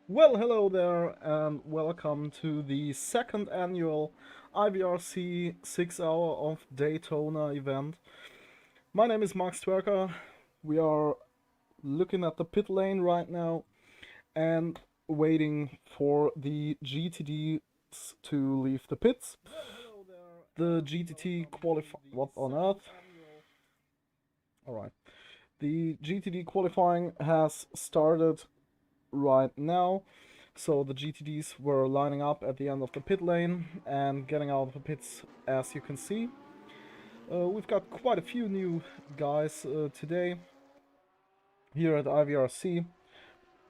Well, hello there, and welcome to the second annual IVRC 6 Hour of Daytona event. My name is Max Twerker. We are looking at the pit lane right now and waiting for the GTDs to leave the pits. The GTT qualify. What on earth? Alright. The GTD qualifying has started right now. So the GTDs were lining up at the end of the pit lane and getting out of the pits, as you can see. We've got quite a few new guys today here at IVRC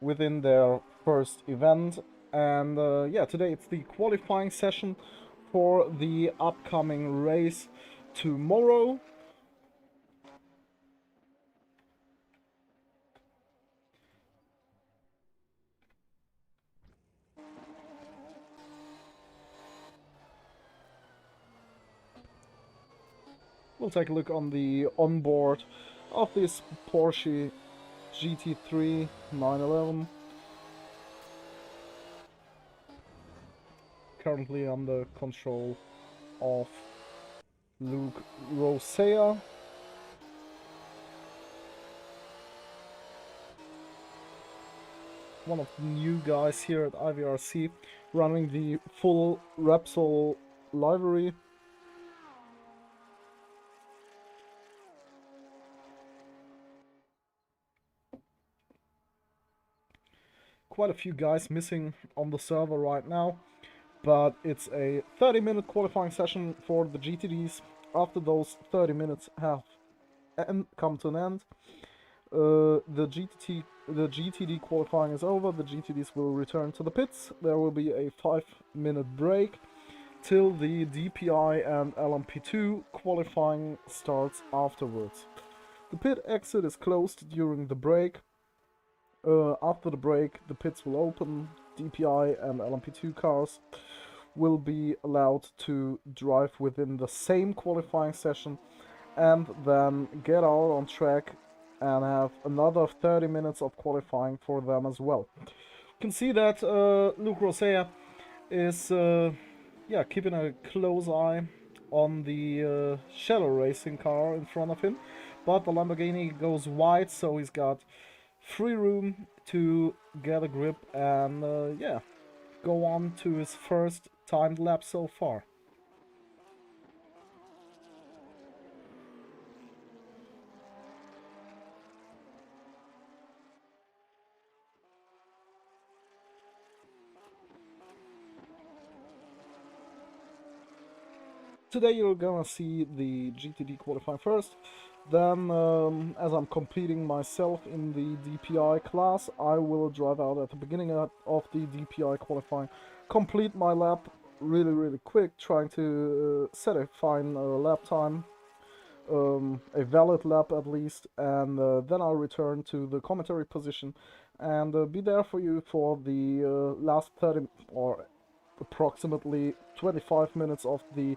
within their first event. And yeah, today it's the qualifying session for the upcoming race tomorrow. We'll take a look on the onboard of this Porsche GT3 911. Currently under control of Luke Rosea. One of the new guys here at IVRC, running the full Repsol livery. Quite a few guys missing on the server right now, but it's a 30-minute qualifying session for the GTDs. After those 30 minutes have come to an end, the GTD qualifying is over. The GTDs will return to the pits. There will be a 5-minute break till the DPI and LMP2 qualifying starts afterwards. The pit exit is closed during the break. After the break, the pits will open. DPI and LMP2 cars will be allowed to drive within the same qualifying session and then get out on track and have another 30 minutes of qualifying for them as well. You can see that Luke Rosea is keeping a close eye on the Shadow Racing car in front of him, but the Lamborghini goes wide, so he's got free room to get a grip and go on to his first timed lap so far. Today you're gonna see the GTD qualifying first, then as I'm competing myself in the DPI class, I will drive out at the beginning of the DPI qualifying, complete my lap really quick, trying to set a fine lap time, a valid lap at least, and then I'll return to the commentary position and be there for you for the last 30 or approximately 25 minutes of the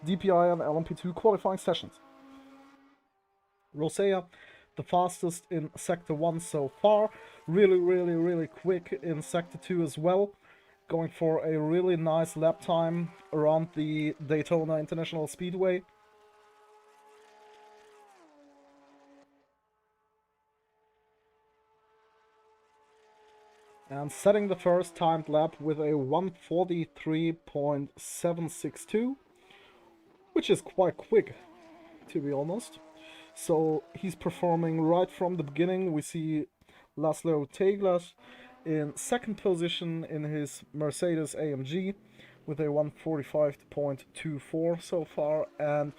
DPI and LMP2 qualifying sessions. Rosea, the fastest in Sector 1 so far, really quick in Sector 2 as well, going for a really nice lap time around the Daytona International Speedway. And setting the first timed lap with a 1:43.762, which is quite quick, to be honest. So he's performing right from the beginning. We see Laszlo Teglas in second position in his Mercedes AMG with a 1:45.24 so far, and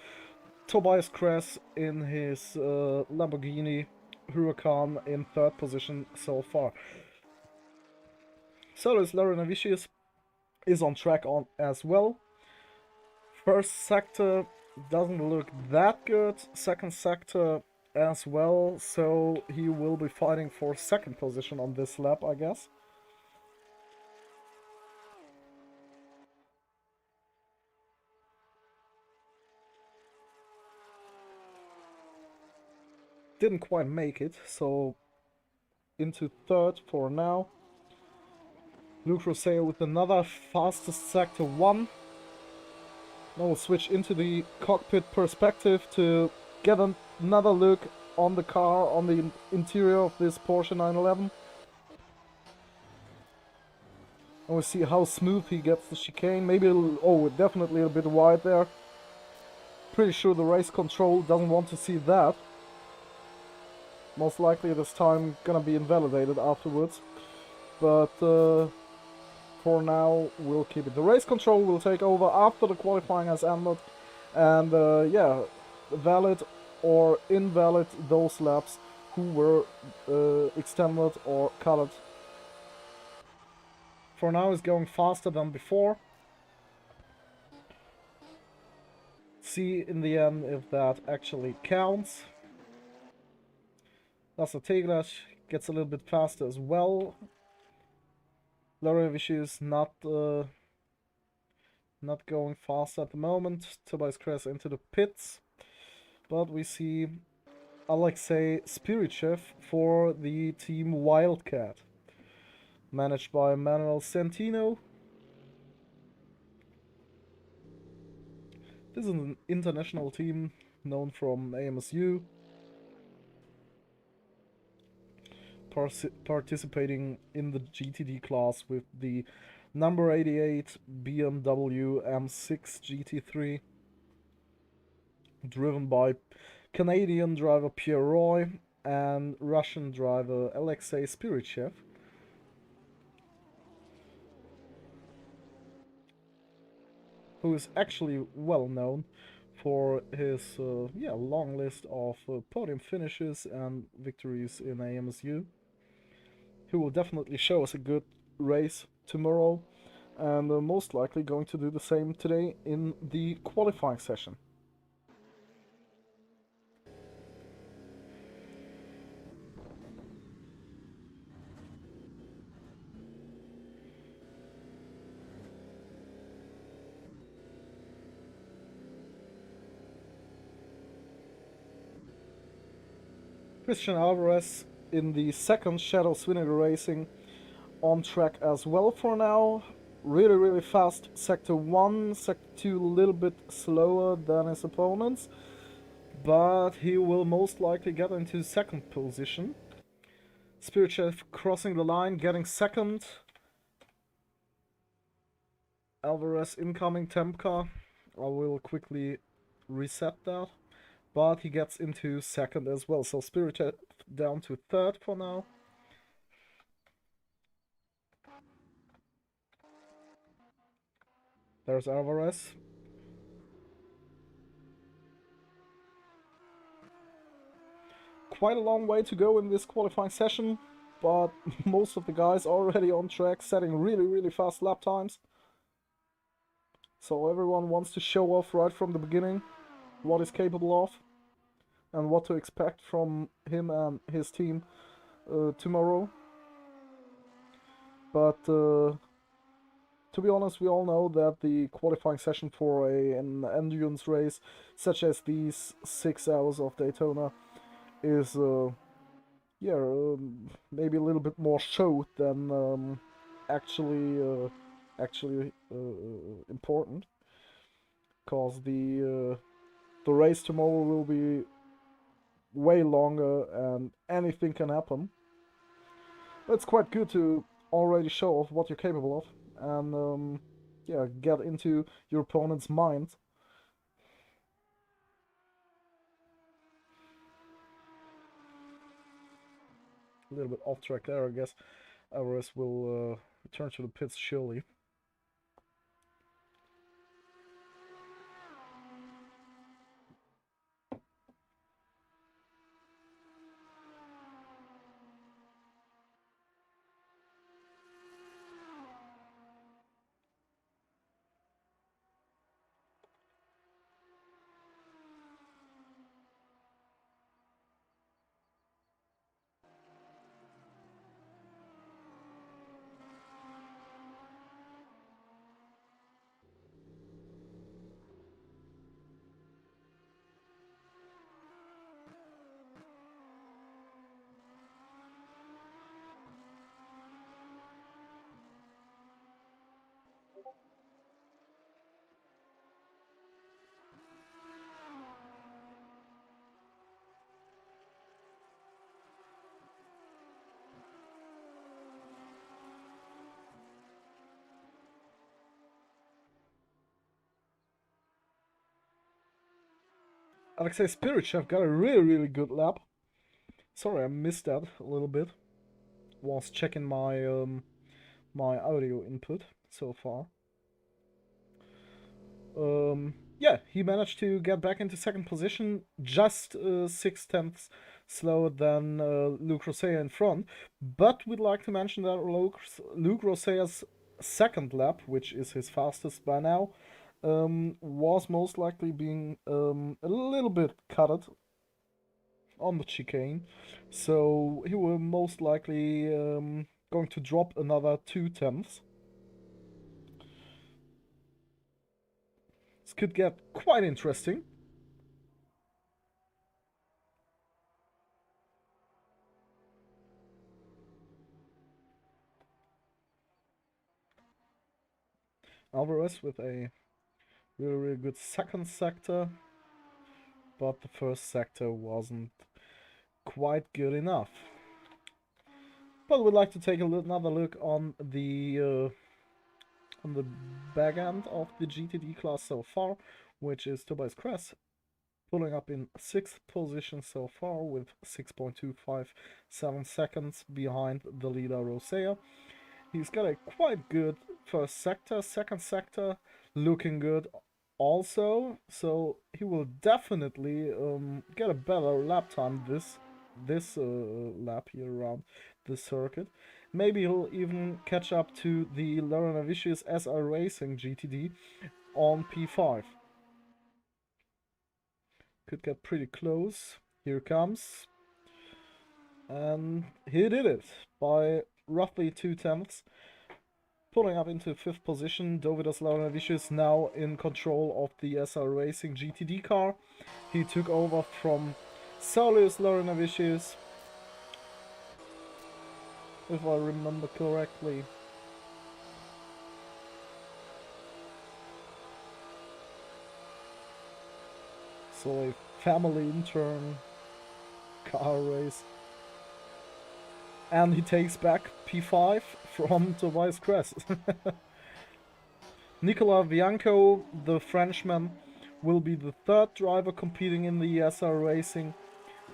Tobias Kress in his Lamborghini Huracan in third position so far. Solis Larinavicius is on track on as well. First sector doesn't look that good. Second sector as well, so he will be fighting for second position on this lap, I guess. Didn't quite make it, so into third for now. Luke Rosale with another fastest sector 1. Now we'll switch into the cockpit perspective to get another look on the car, on the interior of this Porsche 911. And we'll see how smooth he gets the chicane. Maybe a little, oh, definitely a bit wide there. Pretty sure the race control doesn't want to see that. Most likely this time gonna be invalidated afterwards. But for now we'll keep it. The race control will take over after the qualifying has ended. And yeah, valid or invalid those laps who were extended or colored. For now it's going faster than before. See in the end if that actually counts. Lasse Teglash gets a little bit faster as well. Larry is not going fast at the moment. Tobias Kress into the pits. But we see Alexei Spirichev for the team Wildcat, managed by Manuel Santino. This is an international team known from AMSU, participating in the GTD class with the number 88 BMW M6 GT3, driven by Canadian driver Pierre Roy and Russian driver Alexei Spirichev. Who is actually well known for his long list of podium finishes and victories in AMSU. He will definitely show us a good race tomorrow, and most likely going to do the same today in the qualifying session. Christian Alvarez in the second Shadow Swiniger Racing on track as well for now. Really fast Sector 1, Sector 2 a little bit slower than his opponents, but he will most likely get into second position. Spirichev crossing the line, getting second. Alvarez incoming temp car. I will quickly reset that. But he gets into second as well. So Spirichev down to third for now. There's Alvarez. Quite a long way to go in this qualifying session, but most of the guys already on track, setting really fast lap times. So everyone wants to show off right from the beginning what he's capable of and what to expect from him and his team tomorrow. But to be honest, we all know that the qualifying session for an endurance race such as these 6 hours of Daytona is maybe a little bit more show than actually important, because the race tomorrow will be way longer and anything can happen. But it's quite good to already show off what you're capable of and yeah, get into your opponent's mind. A little bit off track there, I guess. Alvarez will return to the pits surely. Alexei Spirichev got a really good lap. Sorry, I missed that a little bit. Was checking my audio input so far. Yeah, he managed to get back into second position, just 6 tenths slower than Luke Rosea in front. But we'd like to mention that Luke Rosea's second lap, which is his fastest by now, was most likely being a little bit cutted on the chicane. So he will most likely going to drop another 2 tenths. This could get quite interesting. Alvarez with a really good second sector, but the first sector wasn't quite good enough. But we'd like to take another look on the back end of the GTD class so far, which is Tobias Kress pulling up in 6th position so far with 6.257 seconds behind the leader Rosea. He's got a quite good first sector, second sector looking good also, so he will definitely get a better lap time this lap here around the circuit. Maybe he'll even catch up to the Laranavicius SR Racing GTD on P5. Could get pretty close. Here comes. And he did it by roughly 2 tenths. Pulling up into 5th position, Dovydas Laranavicius now in control of the SR Racing GTD car. He took over from Saulius Laranavicius, if I remember correctly. So a family intern car race. And he takes back P5 from Tobias Kress. Nicolas Bianco, the Frenchman, will be the 3rd driver competing in the SR Racing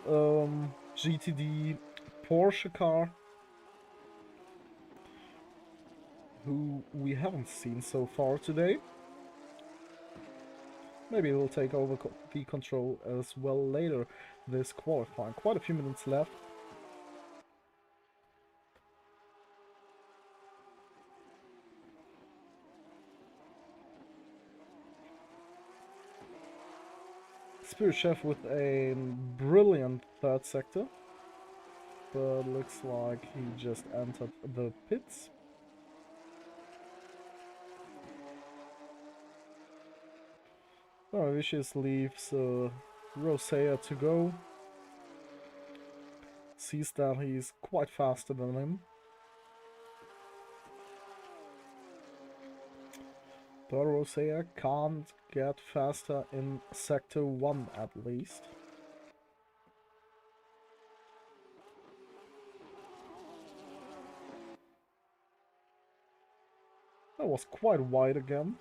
GTD Porsche car, who we haven't seen so far today. Maybe he'll take over the control as well later this qualifying. Quite a few minutes left. Spirichev with a brilliant 3rd sector, but looks like he just entered the pits. Vicious leaves Rosea to go. Sees that he's quite faster than him. But Rosea can't get faster in Sector 1 at least. That was quite wide again.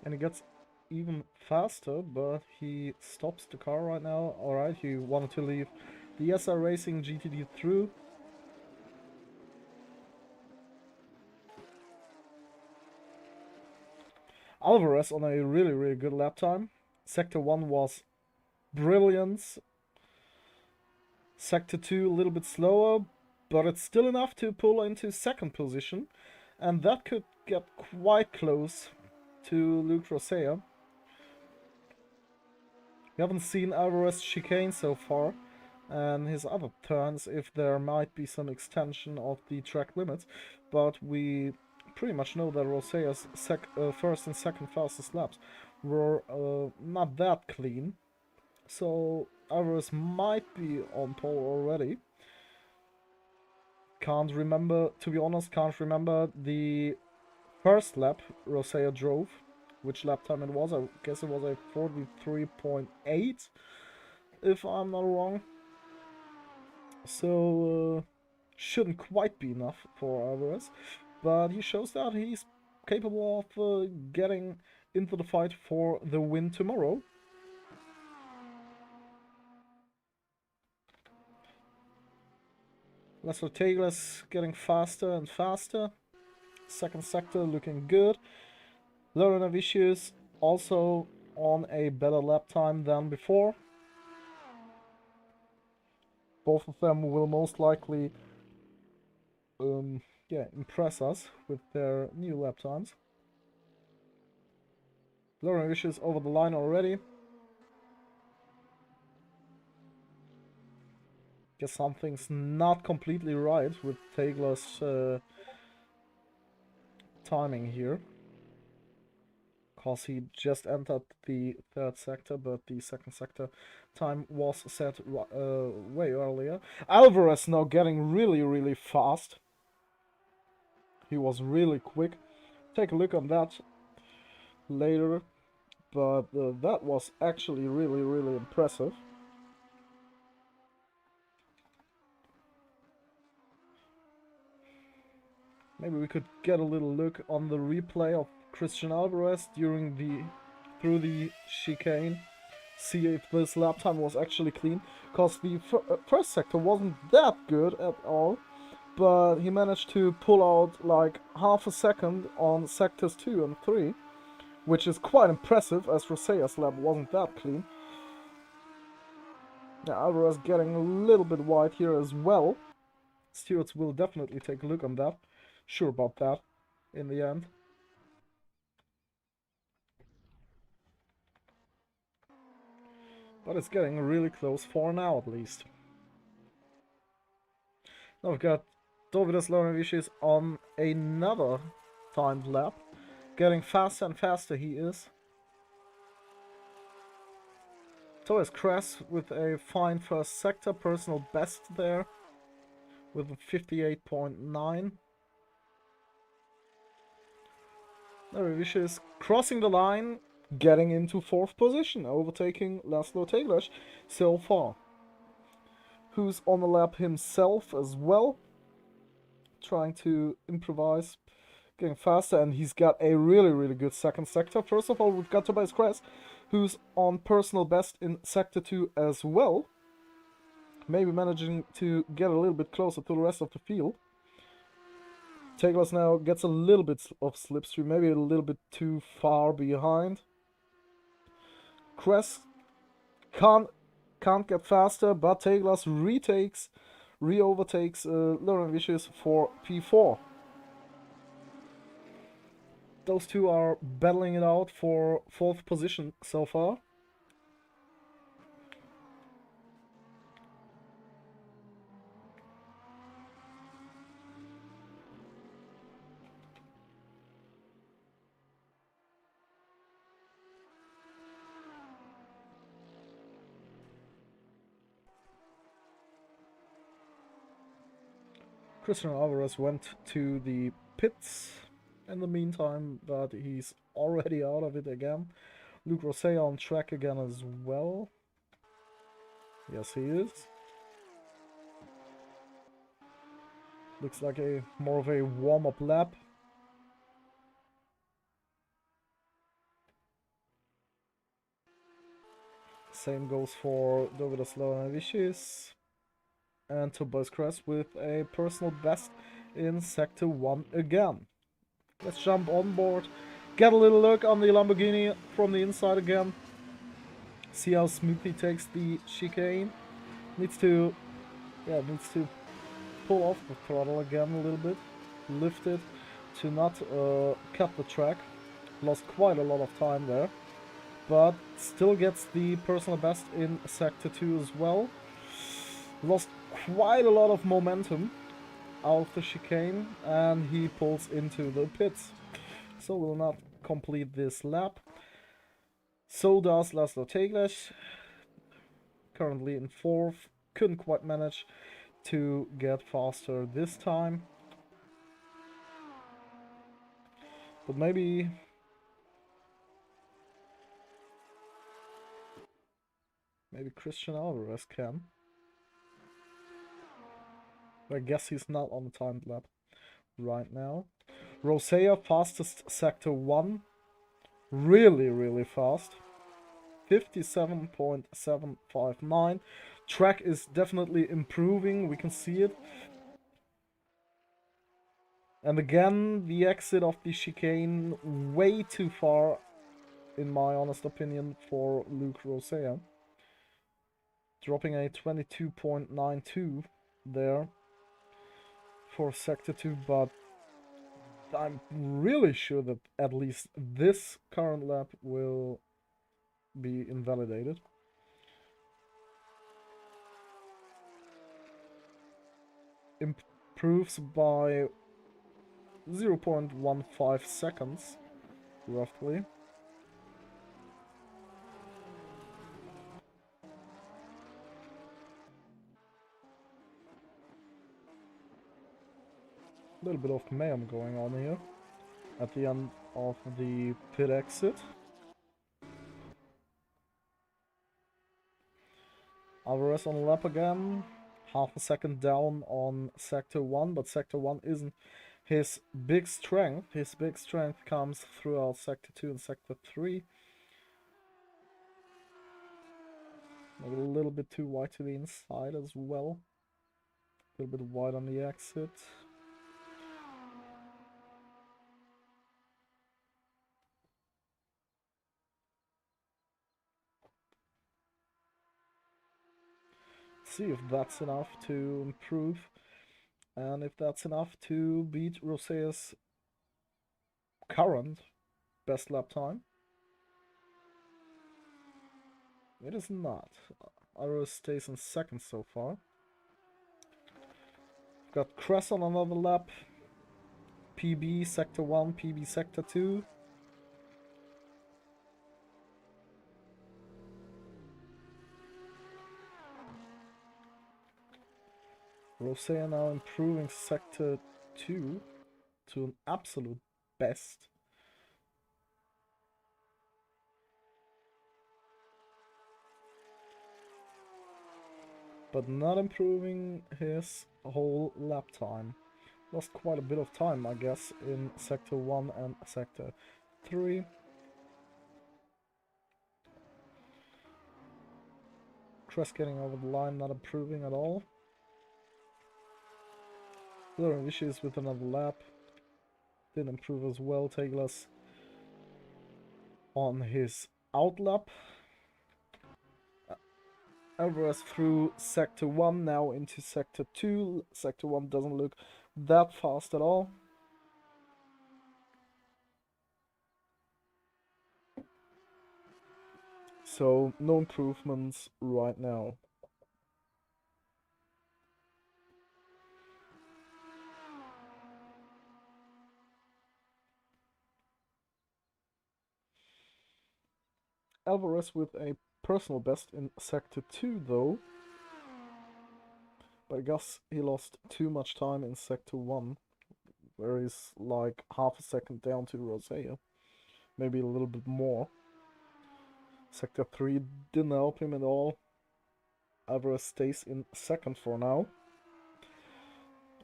And he gets even faster, but he stops the car right now. Alright, he wanted to leave the SR Racing GTD through. Alvarez on a really good lap time. Sector 1 was brilliant. Sector 2 a little bit slower, but it's still enough to pull into 2nd position. And that could get quite close to Luke Rosea. We haven't seen Alvarez chicane so far, and his other turns if there might be some extension of the track limits, but we pretty much know that Rosea's 1st and 2nd fastest laps were not that clean, so Alvarez might be on pole already. Can't remember, to be honest, can't remember the first lap Rosea drove, which lap time it was. I guess it was a 43.8, if I'm not wrong. So, shouldn't quite be enough for Alvarez, but he shows that he's capable of getting into the fight for the win tomorrow. Laszlo Tegler's getting faster and faster. Second sector looking good. Laurent Avicius also on a better lap time than before. Both of them will most likely impress us with their new lap times. Laurent Avicius over the line already. Guess something's not completely right with Tegler's timing here. Because he just entered the third sector, but the second sector time was set way earlier. Alvarez now getting really fast. He was really quick. Take a look on that later, but that was actually really impressive. Maybe we could get a little look on the replay of Christian Alvarez through the chicane. See if this lap time was actually clean, because the first sector wasn't that good at all, but he managed to pull out like half a second on sectors 2 and 3, which is quite impressive as Rosea's lap wasn't that clean. Now Alvarez getting a little bit wide here as well. Stewards will definitely take a look on that. Sure about that in the end. But it's getting really close for now at least. Now we've got Dovydas Laurent on another timed lap. Getting faster and faster he is. Tobias Kress with a fine first sector, personal best there with a 58.9. Laurent crossing the line, getting into 4th position, overtaking Laszlo Tegler so far. Who's on the lap himself as well, trying to improvise, getting faster, and he's got a really good second sector. First of all, we've got Tobias Kress, who's on personal best in sector 2 as well, maybe managing to get a little bit closer to the rest of the field. Tegler now gets a little bit of slipstream, maybe a little bit too far behind. Kress can't get faster, but Tegler re-overtakes Laurent Vicious for P4. Those two are battling it out for 4th position so far. Christian Alvarez went to the pits in the meantime, but he's already out of it again. Luke Rosea on track again as well. Yes, he is. Looks like more of a warm-up lap. Same goes for Dovydas Laurent and Tobias Kress with a personal best in Sector 1 again. Let's jump on board, get a little look on the Lamborghini from the inside again. See how smooth he takes the chicane. Needs to pull off the throttle again a little bit. Lift it to not cut the track. Lost quite a lot of time there. But still gets the personal best in Sector 2 as well. Lost quite a lot of momentum out of the chicane, and he pulls into the pits. So will not complete this lap. So does Laszlo Tegler, currently in 4th. Couldn't quite manage to get faster this time. But maybe Christian Alvarez can. I guess he's not on the timed lap right now. Rosea, fastest sector 1. Really, really fast. 57.759. Track is definitely improving, we can see it. And again, the exit of the chicane way too far, in my honest opinion, for Luke Rosea. Dropping a 22.92 there for sector 2, but I'm really sure that at least this current lap will be invalidated. Improves by 0.15 seconds, roughly. A little bit of mayhem going on here at the end of the pit exit. Alvarez on lap again. Half a second down on sector 1, but sector 1 isn't his big strength. His big strength comes throughout sector 2 and sector 3. Maybe a little bit too wide to the inside as well. A little bit wide on the exit. See if that's enough to improve, and if that's enough to beat Rosea's current best lap time. It is not. Arrow stays in second so far. We've got Cress on another lap. PB sector 1, PB sector 2. Rosea now improving sector 2 to an absolute best. But not improving his whole lap time. Lost quite a bit of time, I guess, in sector 1 and sector 3. Cress getting over the line, not improving at all. There are issues with another lap. Didn't improve as well. Tagless on his out lap. Alvarez through sector 1, now into sector 2. Sector 1 doesn't look that fast at all. So, no improvements right now. Alvarez with a personal best in sector 2 though. But I guess he lost too much time in sector 1, where he's like half a second down to Rosea. Maybe a little bit more. Sector 3 didn't help him at all. Alvarez stays in second for now.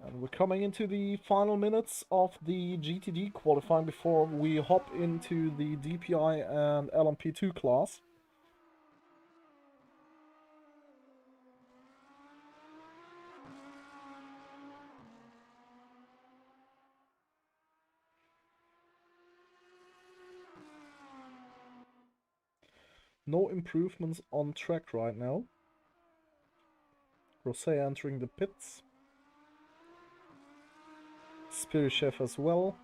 And we're coming into the final minutes of the GTD qualifying before we hop into the DPI and LMP2 class. No improvements on track right now. Rosea entering the pits. Spirichev as well.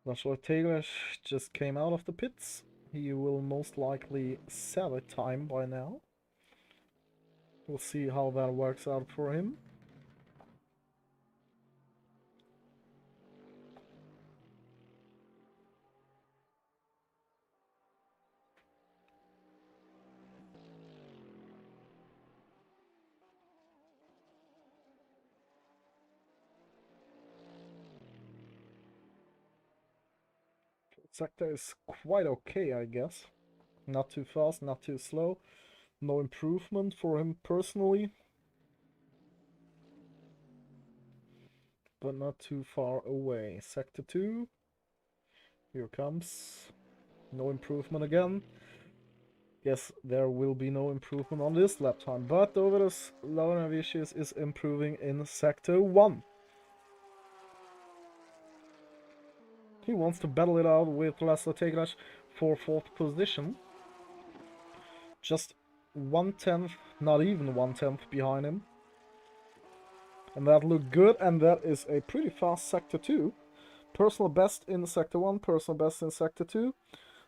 Laszlo Taylor just came out of the pits. He will most likely set a time by now. We'll see how that works out for him. Sector is quite okay, I guess. Not too fast, not too slow. No improvement for him personally. But not too far away. Sector 2. Here comes. No improvement again. Yes, there will be no improvement on this lap time. But Dovidas Laurinavicius is improving in Sector 1. He wants to battle it out with Laszlo Tegrash for 4th position. Just 1/10, not even 1/10 behind him. And that looked good, and that is a pretty fast Sector 2. Personal best in Sector 1, personal best in Sector 2.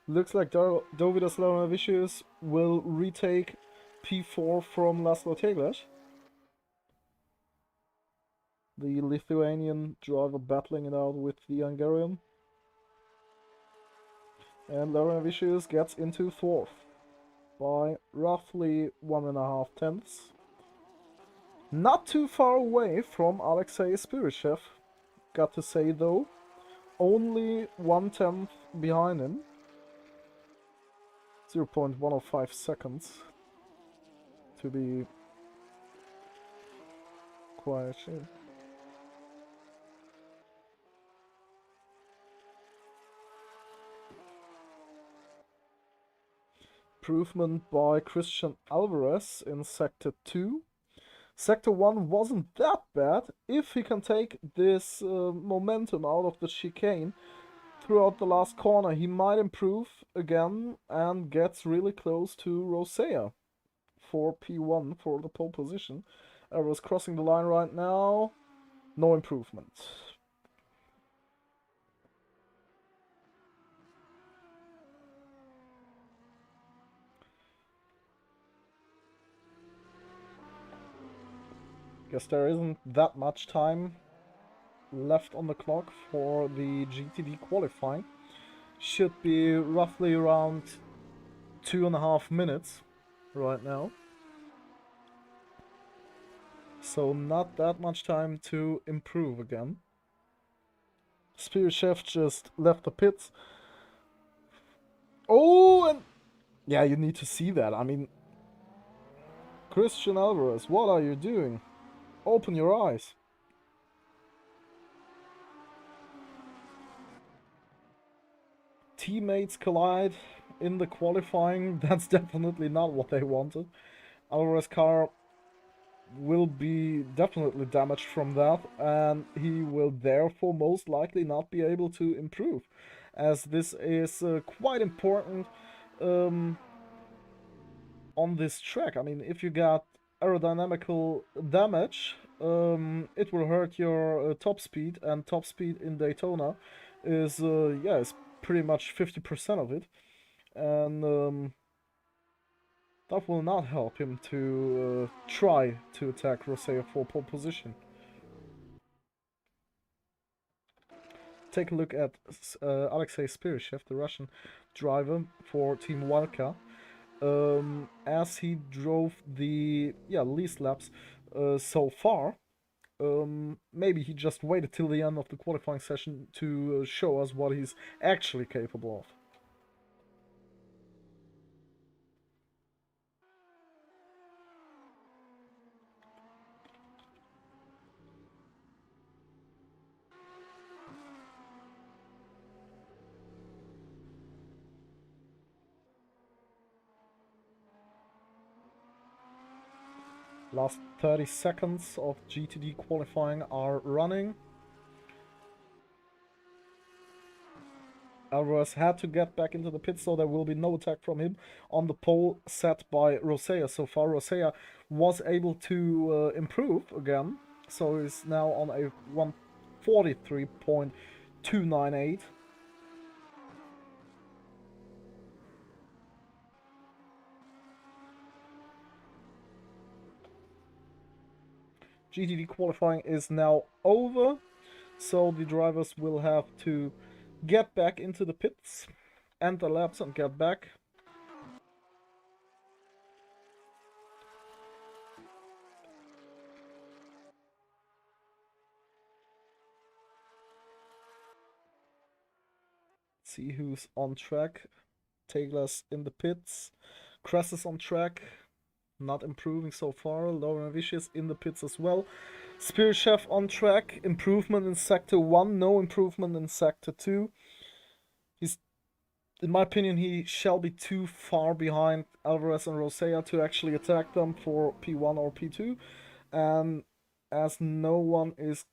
Looks like Dovidas Laurinavicius will retake P4 from Laszlo Tegrash. The Lithuanian driver battling it out with the Hungarian. And Laurinavicius gets into 4th by roughly 1.5 tenths. Not too far away from Alexei Spirichev, got to say though. Only 1/10 behind him. 0.105 seconds to be quite sure. Improvement by Christian Alvarez in Sector 2. Sector 1 wasn't that bad. If he can take this momentum out of the chicane throughout the last corner, he might improve again and gets really close to Rosea for P1 for the pole position. Alvarez crossing the line right now. No improvement. Guess there isn't that much time left on the clock for the GTD qualifying. Should be roughly around 2.5 minutes right now. So not that much time to improve again. Spirichev just left the pits. Oh, and yeah, you need to see that. I mean, Christian Alvarez, what are you doing? Open your eyes. Teammates collide in the qualifying. That's definitely not what they wanted. Alvarez's car will be definitely damaged from that, and he will therefore most likely not be able to improve, as this is quite important on this track. I mean, if you got aerodynamical damage, it will hurt your top speed, and top speed in Daytona is yeah, is pretty much 50% of it, and that will not help him to try to attack Rosea for pole position. Take a look at Alexei Spirichev, the Russian driver for Team Walka. As he drove the least laps so far. Maybe he just waited till the end of the qualifying session to show us what he's actually capable of. Last 30 seconds of GTD qualifying are running. Alvarez had to get back into the pit, so there will be no attack from him on the pole set by Rosea. So far, Rosea was able to improve again, so he's now on a 143.298. GTD qualifying is now over, so the drivers will have to get back into the pits, end the laps and get back. See who's on track. Taylor's in the pits. Cress is on track. Not improving so far. Lauren Vicious in the pits as well. Spirit Chef on track. Improvement in Sector 1. No improvement in Sector 2. He's, in my opinion, he shall be too far behind Alvarez and Rosea to actually attack them for P1 or P2. And as no one is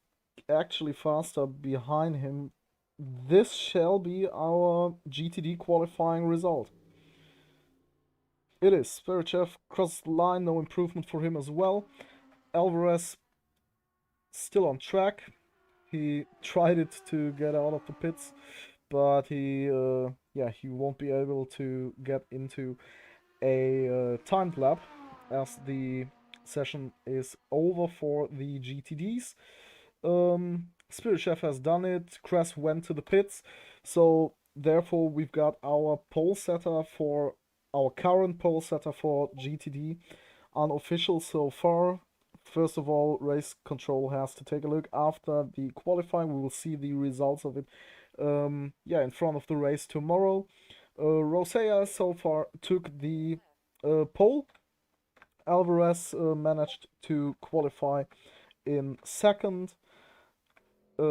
actually faster behind him, this shall be our GTD qualifying result. It is. Spirit Chef crossed the line, no improvement for him as well. Alvarez still on track. He tried it to get out of the pits, but he won't be able to get into a timed lap as the session is over for the GTDs. Spirit Chef has done it. Cress went to the pits, so therefore we've got our pole setter for our current pole setter for GTD unofficial so far. First of all, race control has to take a look after the qualifying. We will see the results of it. In front of the race tomorrow. Rosea so far took the pole. Alvarez managed to qualify in second.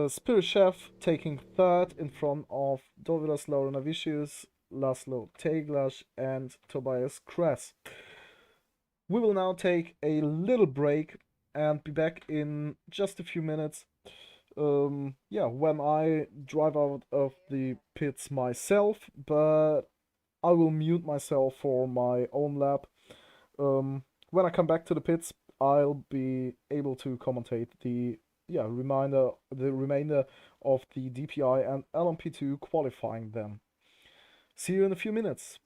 Spirit Chef taking third in front of Dovidas Laurinavicius, Laszlo Teglash, and Tobias Kress. We will now take a little break and be back in just a few minutes. When I drive out of the pits myself, but I will mute myself for my own lap. When I come back to the pits, I'll be able to commentate the remainder of the DPI and LMP2 qualifying then. See you in a few minutes.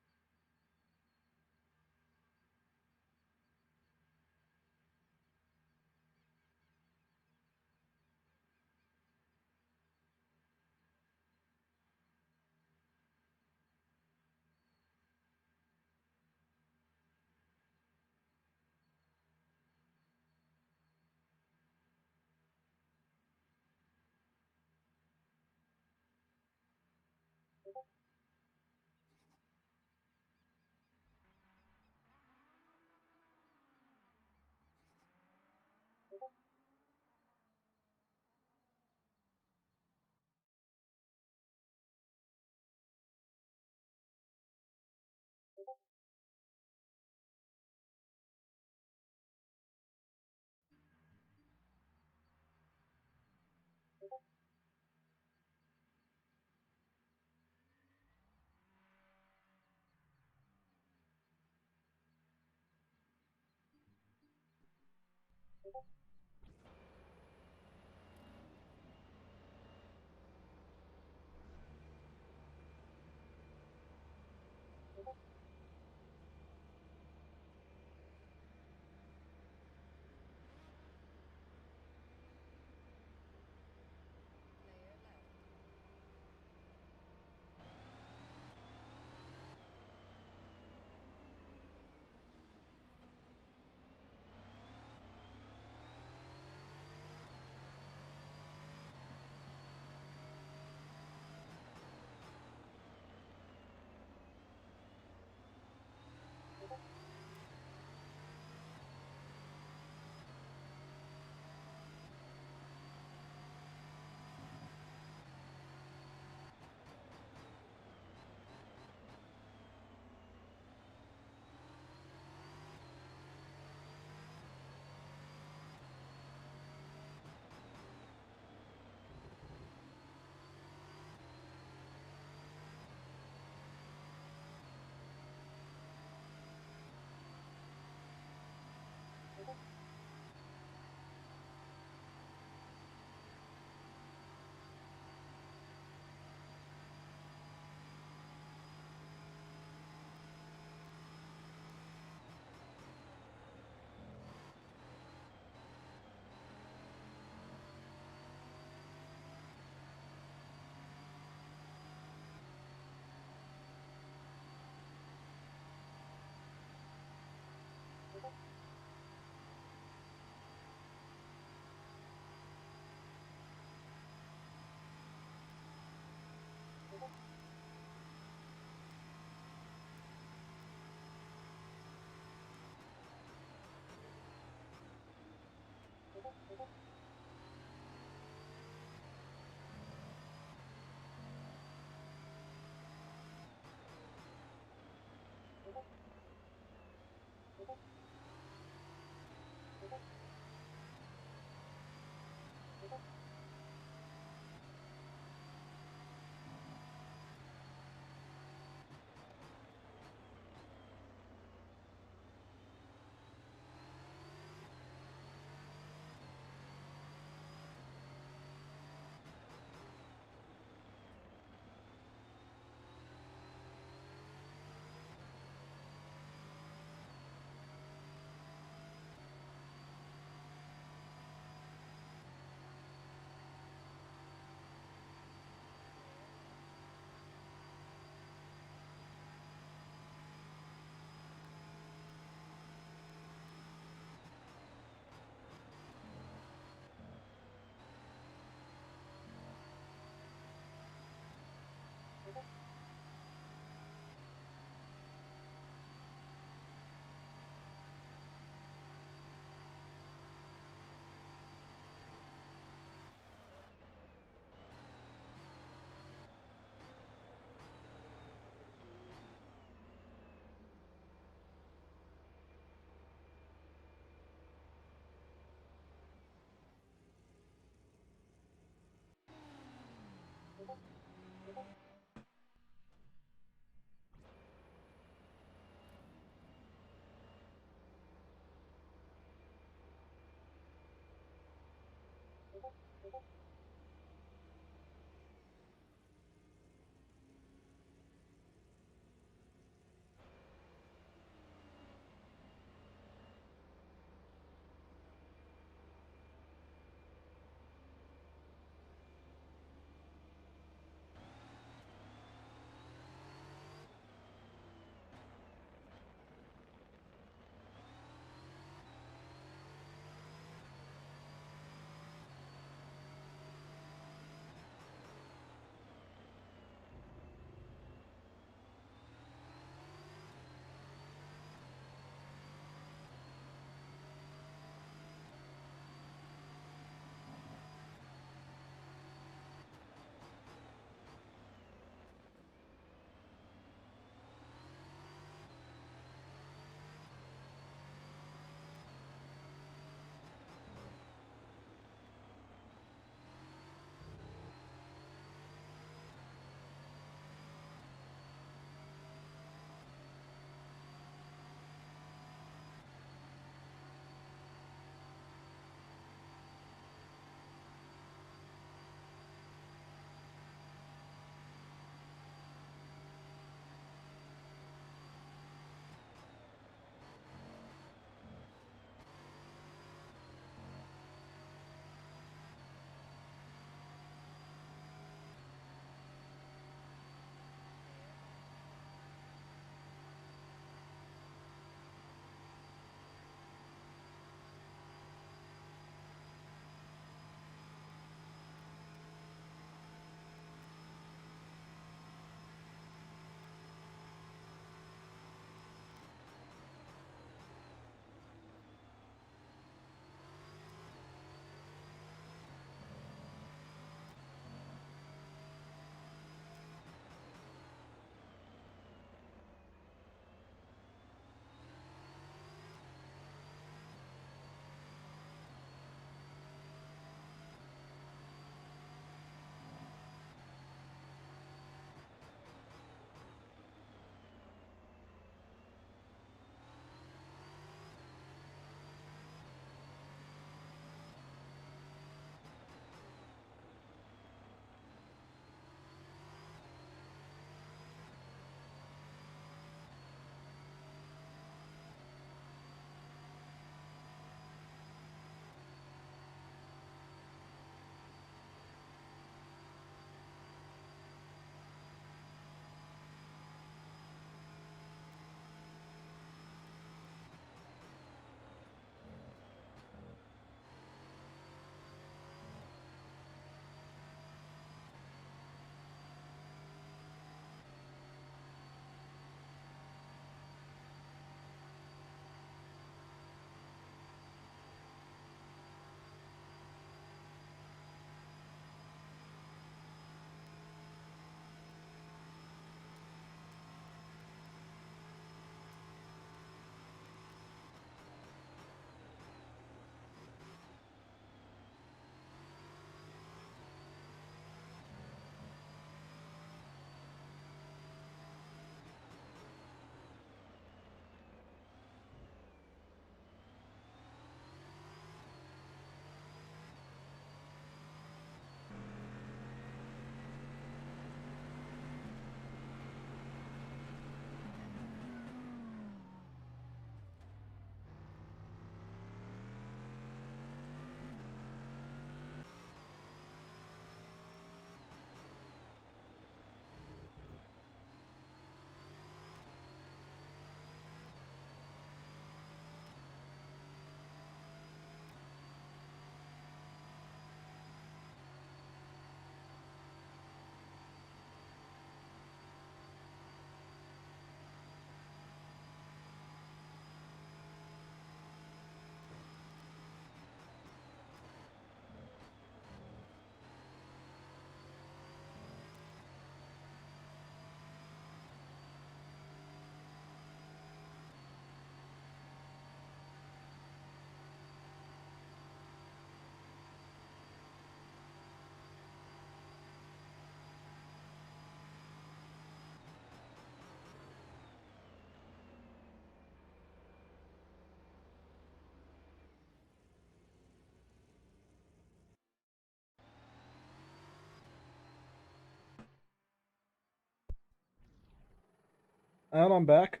And I'm back.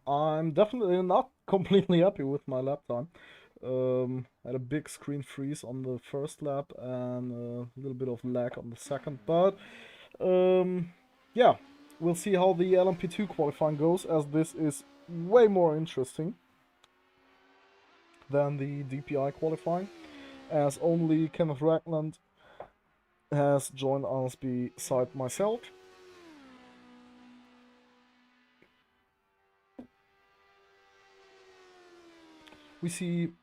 I'm definitely not completely happy with my lap time. Had a big screen freeze on the first lap and a little bit of lag on the second, but yeah, we'll see how the LMP2 qualifying goes, as this is way more interesting than the DPI qualifying, as only Kenneth Ragland has joined us beside myself. We see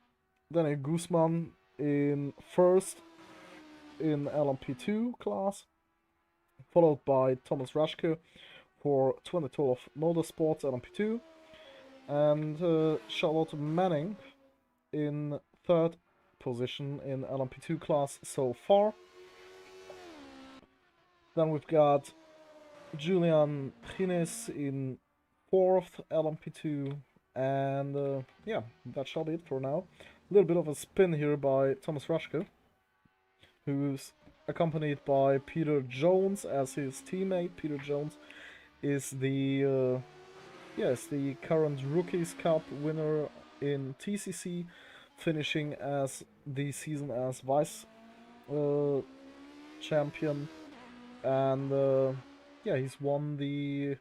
Daniel Guzman in first in LMP2 class, followed by Thomas Raschke for 2012 Motorsports LMP2, and Charlotte Manning in third position in LMP2 class so far. Then we've got Julian Gines in fourth LMP2, and yeah, that shall be it for now. A little bit of a spin here by Thomas Raschke, who's accompanied by Peter Jones as his teammate. Peter Jones is the the current Rookies Cup winner in TCC, finishing as the season as vice champion, and yeah, he's won the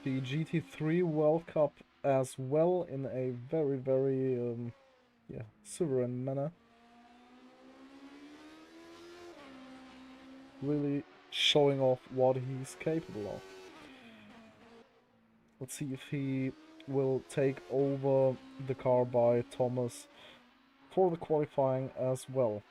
GT3 World Cup as well in a very sovereign manner. Really showing off what he's capable of. Let's see if he will take over the car by Thomas for the qualifying as well.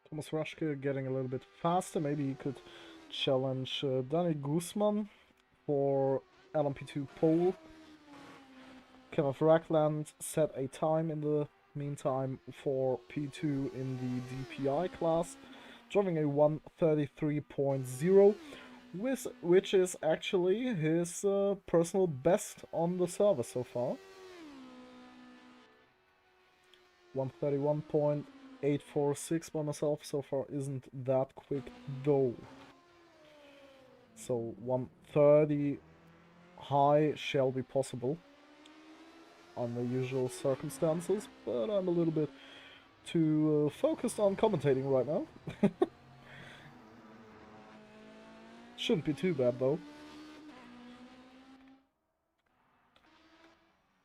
Thomas Raschke getting a little bit faster. Maybe he could challenge Danny Guzman for LMP2 pole. Kenneth Ragland set a time in the meantime for P2 in the DPI class, driving a 1:33.0, which is actually his personal best on the server so far. 1:31.846 by myself so far isn't that quick though. So 1:30 high shall be possible under usual circumstances, but I'm a little bit too focused on commentating right now. Shouldn't be too bad though.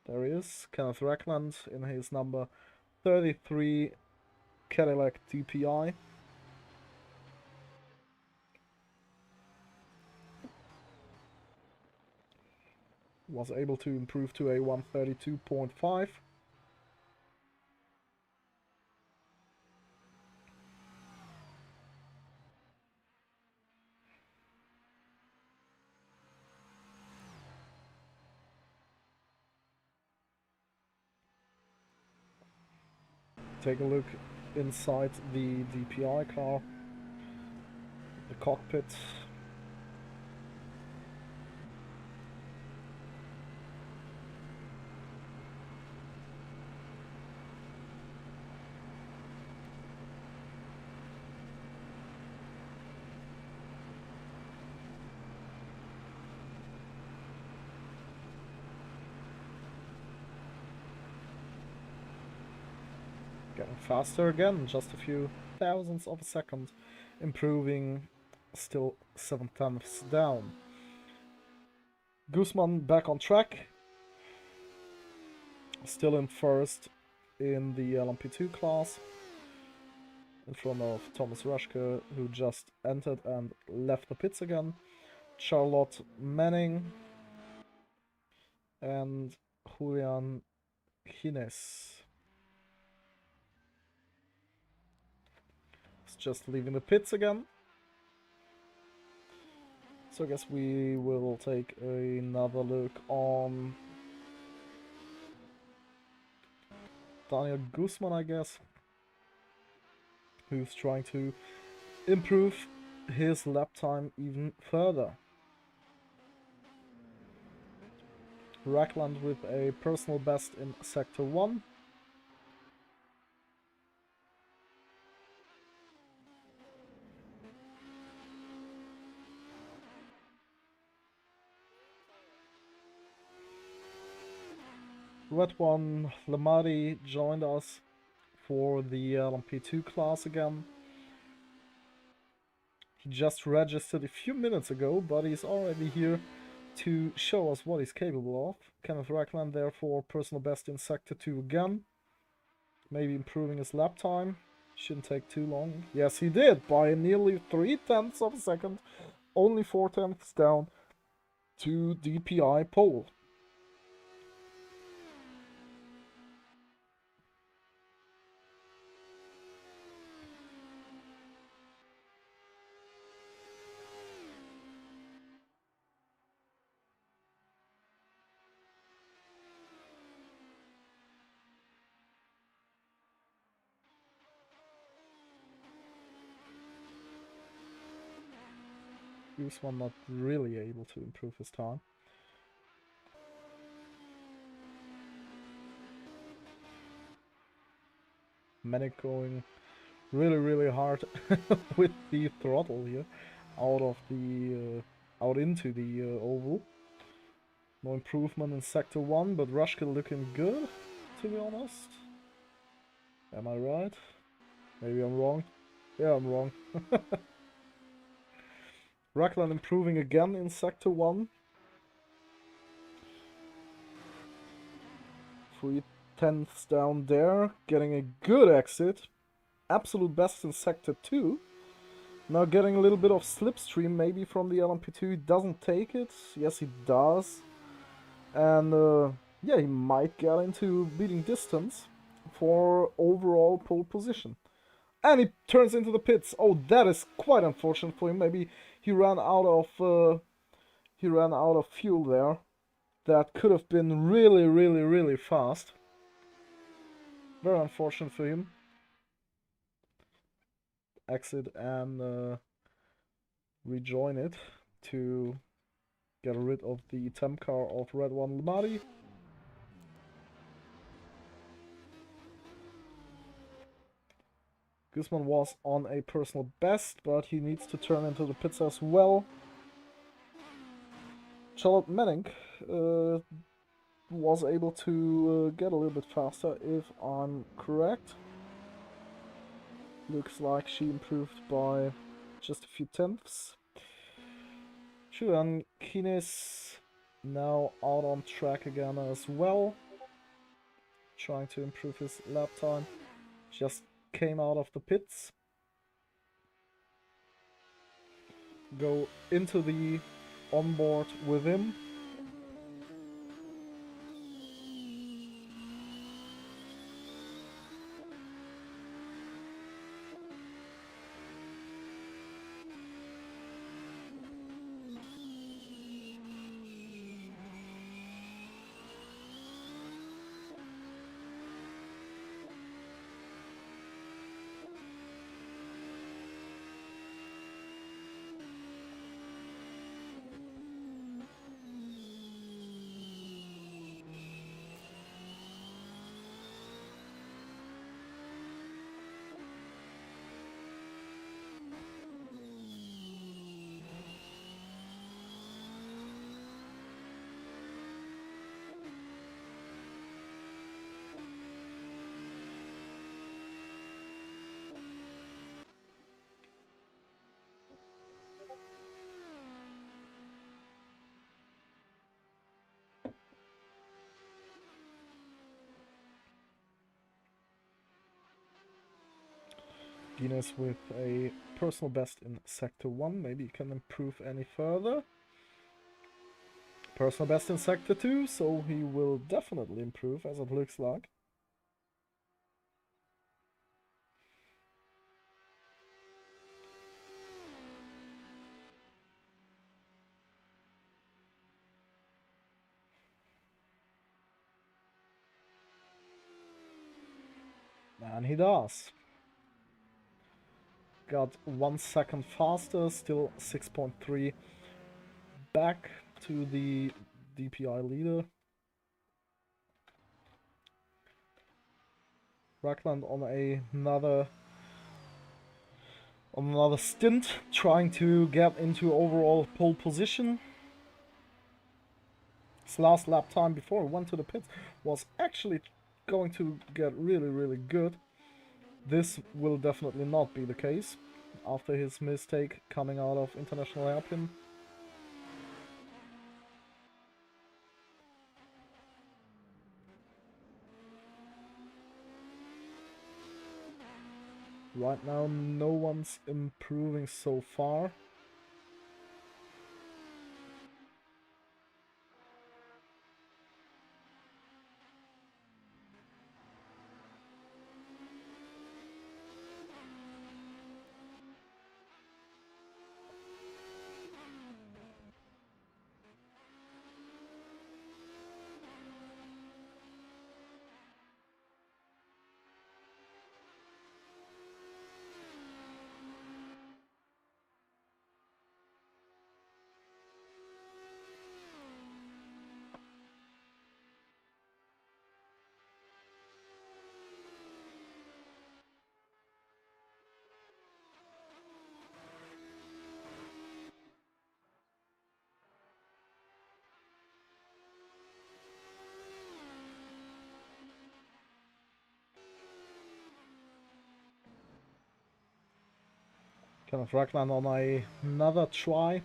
There he is, Kenneth Ragland in his number 33 Cadillac DPI. Was able to improve to a 1:32.5. Take a look inside the DPI car, the cockpit. Getting faster again, just a few thousandths of a second, improving, still 7/10 down. Guzman back on track, still in first in the LMP2 class, in front of Thomas Rushke, who just entered and left the pits again, Charlotte Manning, and Julian Hines. It's just leaving the pits again. So I guess we will take another look on Daniel Guzman, I guess, who's trying to improve his lap time even further. Rackland with a personal best in Sector 1. Red One Lamari joined us for the LMP2 class again. He just registered a few minutes ago, but he's already here to show us what he's capable of. Kenneth Rackland, therefore, personal best in Sector 2 again. Maybe improving his lap time. Shouldn't take too long. Yes, he did, by nearly 3/10 of a second. Only 4/10 down to DPI pole. Guzman not really able to improve his time. Manic going really hard with the throttle here out of the out into the oval. No improvement in Sector 1, but Rushke looking good, to be honest. Am I right? Maybe I'm wrong. Yeah, I'm wrong. Rackland improving again in Sector 1. 3/10 down there, getting a good exit. Absolute best in Sector 2. Now getting a little bit of slipstream maybe from the LMP2. He doesn't take it. Yes, he does. And yeah, he might get into beating distance for overall pole position. And he turns into the pits. Oh, that is quite unfortunate for him. Maybe he ran out of fuel there. That could have been really fast. Very unfortunate for him. Exit and rejoin it to get rid of the temp car of Red One Lamari. Guzman was on a personal best, but he needs to turn into the pits as well. Charlotte Manning was able to get a little bit faster, if I'm correct. Looks like she improved by just a few tenths. Julian Kines now out on track again as well. Trying to improve his lap time. Just came out of the pits. Go into the onboard with him. Guinness with a personal best in Sector 1. Maybe he can improve any further. Personal best in Sector 2, so he will definitely improve, as it looks like. And he does. Got 1 second faster, still 6.3 back to the DPI leader. Ragland on another stint, trying to get into overall pole position. His last lap time before he went to the pits was actually going to get really, really good. This will definitely not be the case after his mistake coming out of International Hairpin. Right now, no one's improving so far. Kenneth Ragland on another try.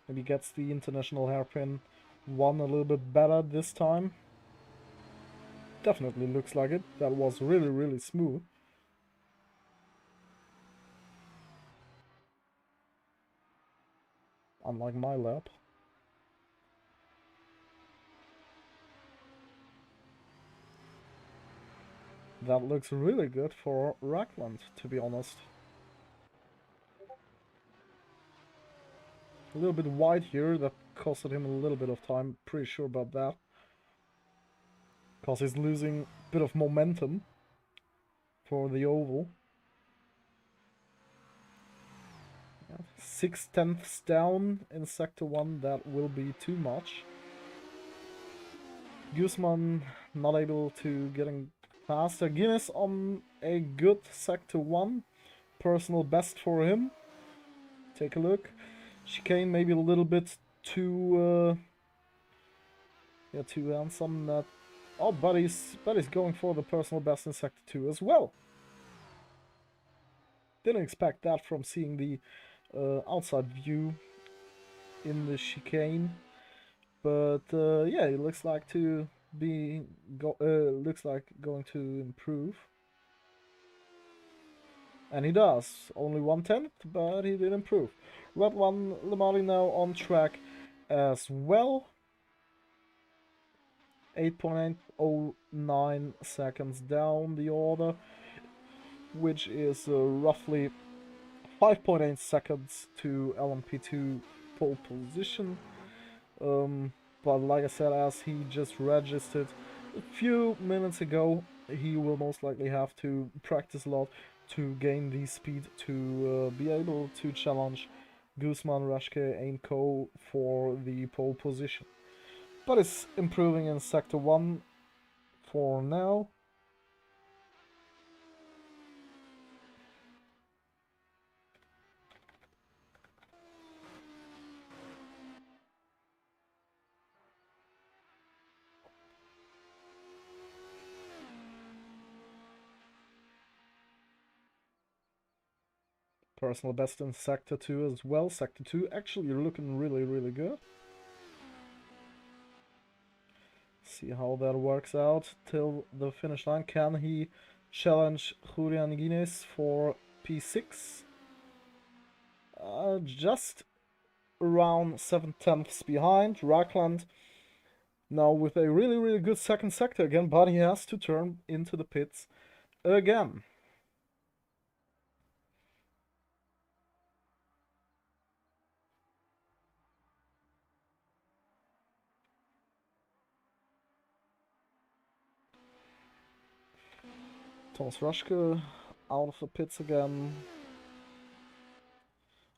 Maybe gets the International Hairpin one a little bit better this time. Definitely looks like it. That was really, really smooth. Unlike my lap. That looks really good for Ragland, to be honest. A little bit wide here, that costed him a little bit of time, pretty sure about that. Because he's losing a bit of momentum for the oval. 6/10 down in Sector 1, that will be too much. Guzman not able to getting faster. Guinness on a good Sector 1. Personal best for him. Take a look. Chicane maybe a little bit too too handsome. That oh, but he's going for the personal best in Sector 2 as well. Didn't expect that from seeing the outside view in the chicane, but yeah, it looks like to be looks like going to improve. And he does. Only 1/10, but he did improve. Red One Lamari now on track as well. 8.809 seconds down the order, which is roughly 5.8 seconds to LMP2 pole position. But like I said, as he just registered a few minutes ago, he will most likely have to practice a lot to gain the speed to be able to challenge Guzman, Rashke, and Co. for the pole position. But it's improving in Sector 1 for now. Personal best in Sector 2 as well. Sector 2 actually looking really, really good. See how that works out till the finish line. Can he challenge Julian Guinness for P6. Just around 7/10ths behind. Rackland now with a really good second sector again, but he has to turn into the pits again. Thomas Ruschke out of the pits again.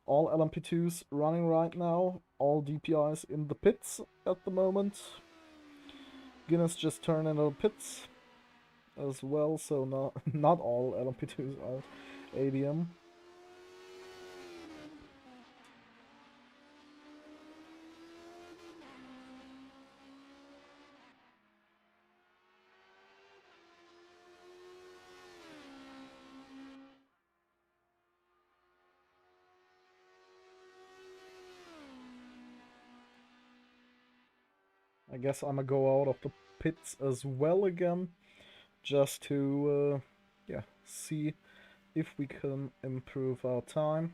All LMP2s running right now. All DPIs in the pits at the moment. Guinness just turned into the pits as well, so not all LMP2s are ADM. I guess I'm gonna go out of the pits as well again, just to yeah, see if we can improve our time.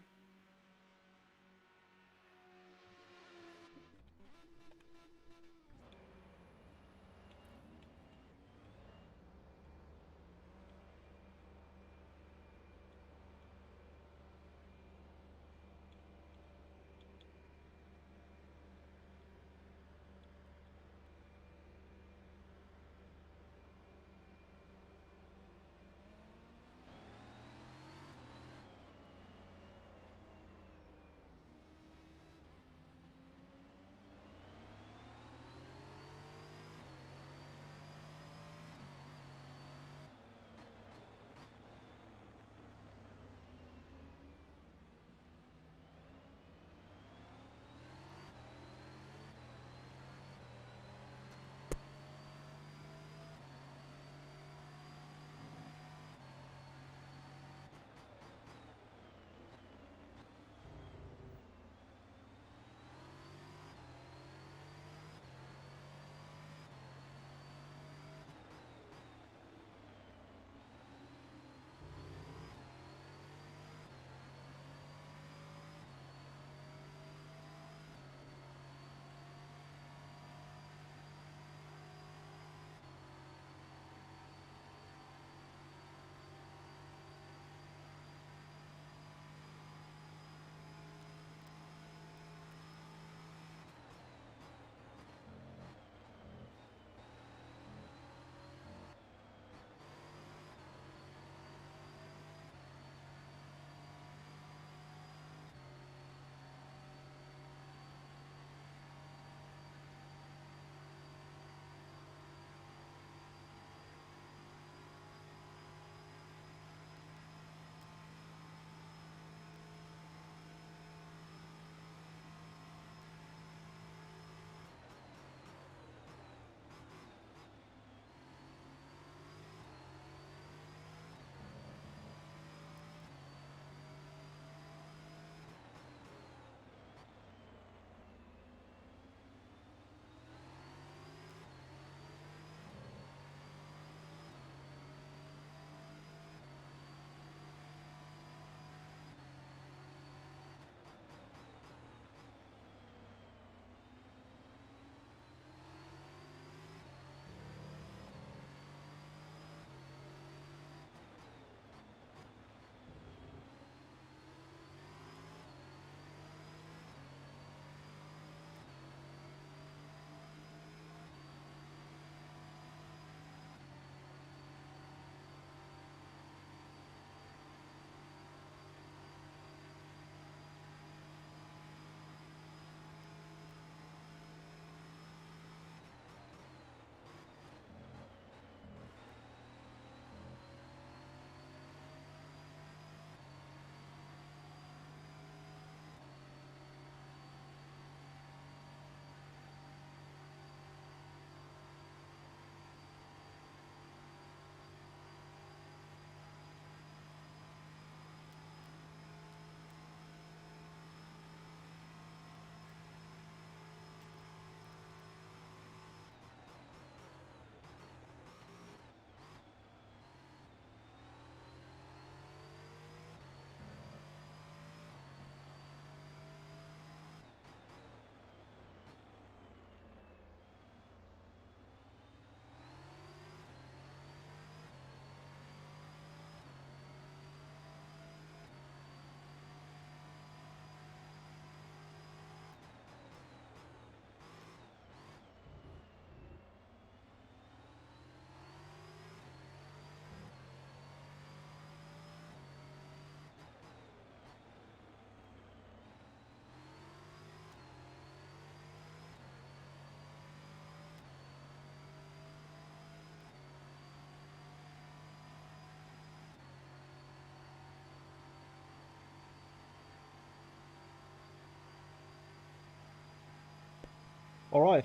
Alright,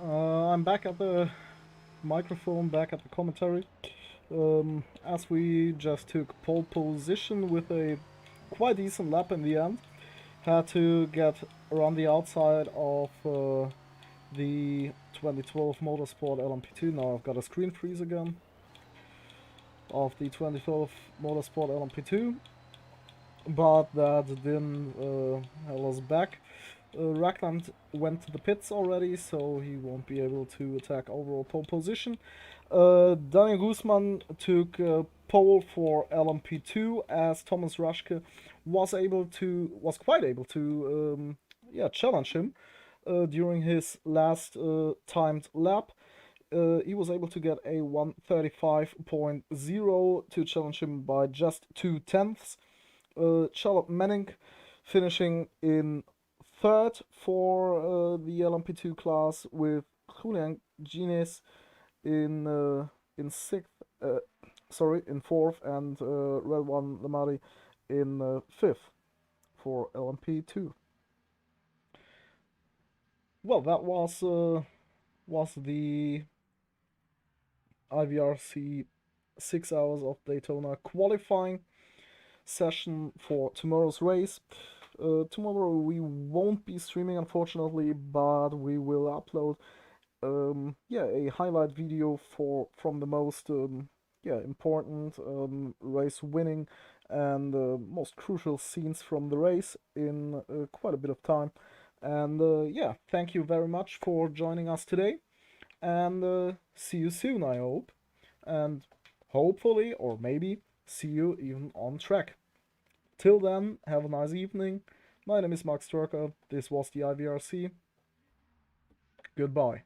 I'm back at the microphone, back at the commentary. As we just took pole position with a quite decent lap in the end. Had to get around the outside of the 2012 Motorsport LMP2. Now I've got a screen freeze again of the 2012 Motorsport LMP2, but that didn't hold us back. Rackland went to the pits already, so he won't be able to attack overall pole position. Daniel Guzman took pole for LMP2 as Thomas Raschke was quite able to challenge him during his last timed lap. He was able to get a 1:35.0 to challenge him by just 2/10. Charlotte Manning finishing in third for the LMP2 class, with Julian Gines in sixth, in fourth, and Redwan Lamari in fifth for LMP2. Well, that was the IVRC 6 hours of Daytona qualifying session for tomorrow's race. Tomorrow we won't be streaming, unfortunately, but we will upload a highlight video from the most important race winning and most crucial scenes from the race in quite a bit of time. And thank you very much for joining us today, and see you soon, I hope, and hopefully, or maybe, see you even on track. Till then, have a nice evening. My name is Max Turker. This was the IVRC. Goodbye.